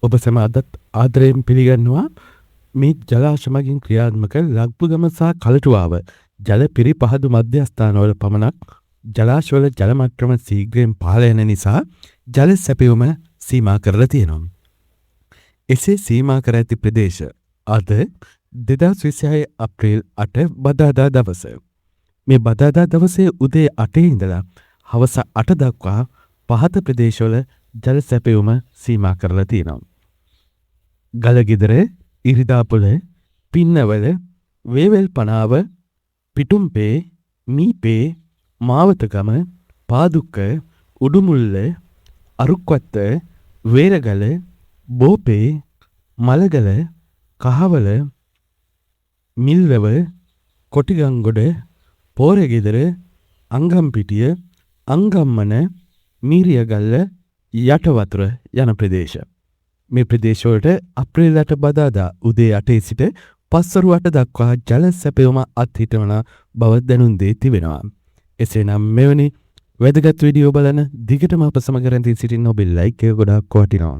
ඔබ සැම අදත් ආදරයෙන් පිළිගන්නවා මේ ජලාශ මගින් ක්‍රියාත්මක ලක්බුගම සහ කලටුවාව ජල පිරි පහදු මධ්‍යස්ථානවල පමණක් ජලාශවල ජල මට්ටම ශීඝ්‍රයෙන් පහළ යන නිසා ජල සැපයුම සීමා කරලා තියෙනවා. එසේ සීමා කර ඇති ප්‍රදේශ අද 2026 අප්‍රේල් 8 බදාදා දවස. මේ බදාදා දවසේ උදේ 8 ඉඳලා හවස 8 දක්වා පහත ප්‍රදේශවල ජල සැපයුම සීමා කරලා තියෙනවා. ගලගෙදර, ඉරිදාපොළ, පින්නවල, වේවැල් පනාව, පිටුම්පේ, මීපේ, මාවතගම, පාදුක්ක, උඩුමුල්ල, අරුක්වත්ත, වේරගල, බෝපේ, මලගල, කහවල, මිල්වව, කොටිගංගොඩ, පෝරගෙදර, අංගම්පිටිය, අංගම්මන, මීරියගල්ල, යටවතුර යන ප්‍රදේශ. මේ ප්‍රදේශවලට අප්‍රේල් 8 බදාදා උදේ 8 සිට පස්වරු 8 දක්වා ජල සැපයුම අත්හිටවන බව දැනුම් දී තිබෙනවා. එසේනම් මෙවැනි වැදගත් වීඩියෝ බලන දිගටම අප සමග රැඳී සිටින්න ඔබේ ලයික් එක ගොඩාක් වටිනවා.